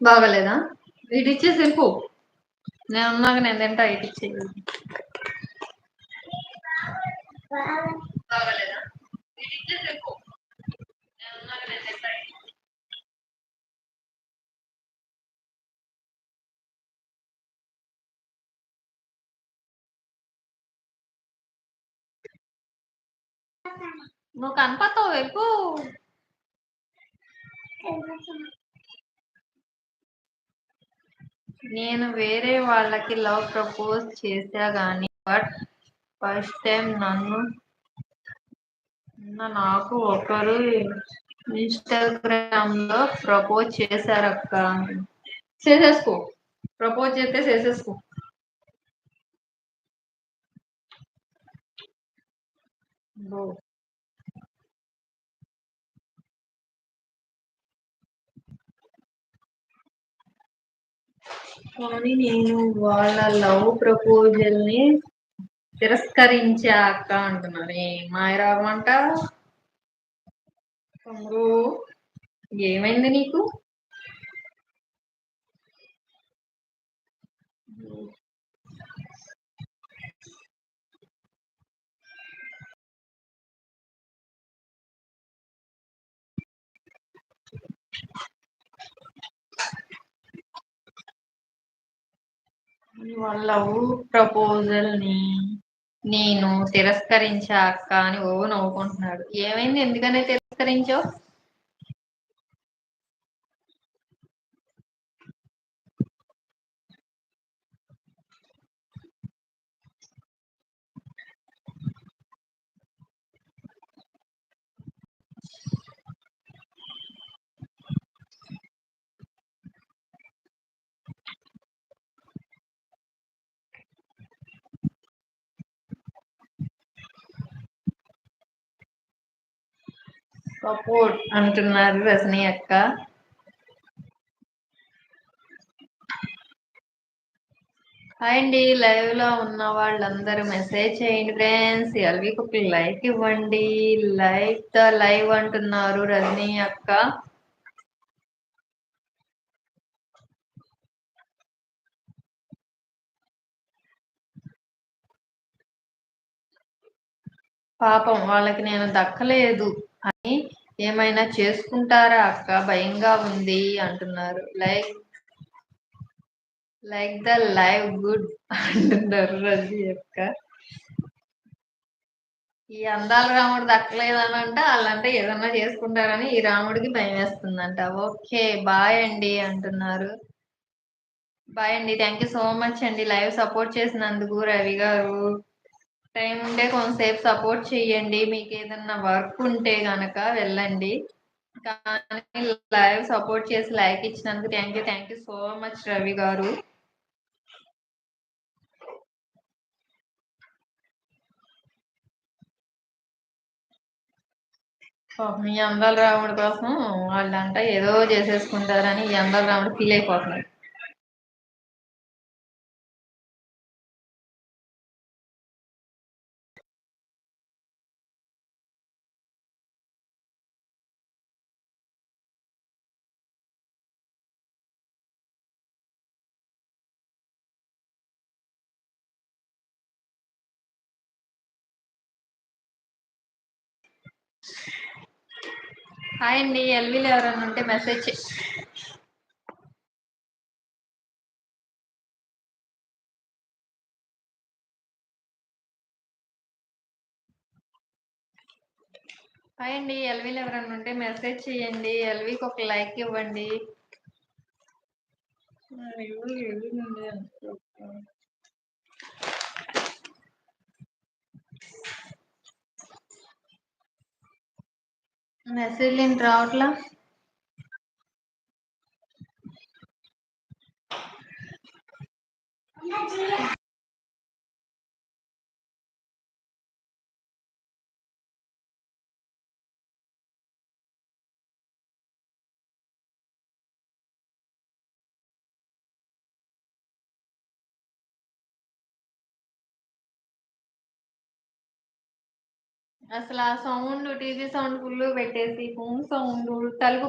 బాగలేదా? ఇటు ఇచ్చేసి వెళ్ళిపో. నేను ఉన్నాక నేను తింటా, ఇటు ఇచ్చేయి. బాగలేదా? ఇటు ఇచ్చేసి వెళ్ళిపో. నేను ఉన్నాక నేను తింటా. నువ్వు కనపడతావు ఎక్కువ. నేను వేరే వాళ్ళకి లవ్ ప్రపోజ్ చేశా గాని బట్ ఫస్ట్ టైం నాకు ఒకరు ఇన్స్టాగ్రామ్ లో ప్రపోజ్ చేశారక్క. చేసేసుకో. ప్రపోజ్ చేస్తే చేసేసుకో. కానీ నేను వాళ్ళ లవ్ ప్రపోజల్ ని తిరస్కరించాక అంటున్నాను. మాయరాగమంట తమ్ముడు, ఏమైంది నీకు? వాళ్ళ లవ్ ప్రపోజల్ ని నేను తిరస్కరించాక అని నవ్వుకుంటున్నాడు. ఏమైంది? ఎందుకనే తిరస్కరించావు? సపోర్ట్ అంటున్నారు రజనీ అక్క. హాయ్ అండి, లైవ్ లో ఉన్న వాళ్ళందరూ మెసేజ్ చేయండి ఫ్రెండ్స్. ఎల్వికి ఒక లైక్ ఇవ్వండి. లైక్ ద లైవ్ అంటున్నారు రజనీ అక్క. పాపం వాళ్ళకి నేను దక్కలేదు అని ఏమైనా చేసుకుంటారా అక్క? భయంగా ఉంది అంటున్నారు. లైక్ ద లైవ్ గుడ్ అంటున్నారు రజనీ అక్క. ఈ అందాల రాముడు దక్కలేదని అంటే వాళ్ళంటే ఏదన్నా చేసుకుంటారని ఈ రాముడికి భయం వేస్తుందంట. ఓకే బాయ్ అండి అంటున్నారు. బాయ్ అండి, థ్యాంక్ యూ సో మచ్ అండి లైవ్ సపోర్ట్ చేసినందుకు. రవి గారు, టైం ఉంటే కొంతసేపు సపోర్ట్ చెయ్యండి. మీకు ఏదన్నా వర్క్ ఉంటే గనక వెళ్ళండి. కానీ లైవ్ సపోర్ట్ చేసి లైక్ ఇచ్చినందుకు thank you so much Ravi గారు. ఈ అందాల రాముడి కోసం వాళ్ళంట ఏదో చేసేసుకుంటారని ఈ అందాల రాముడు ఫీల్ అయిపోతున్నారు. హాయ్ అండి, ఎల్వీలు ఎవరైనా ఉంటే మెసేజ్ హాయ్ అండి, ఎల్వీలు ఎవరైనా ఉంటే మెసేజ్ చేయండి. ఎల్వీకి ఒక లైక్ ఇవ్వండి. మెసేజ్ ఏంటి రావట్లా? అసలు ఆ సౌండ్, టీవీ సౌండ్ ఫుల్ పెట్టేసి ఫోన్ సౌండ్, తలుపు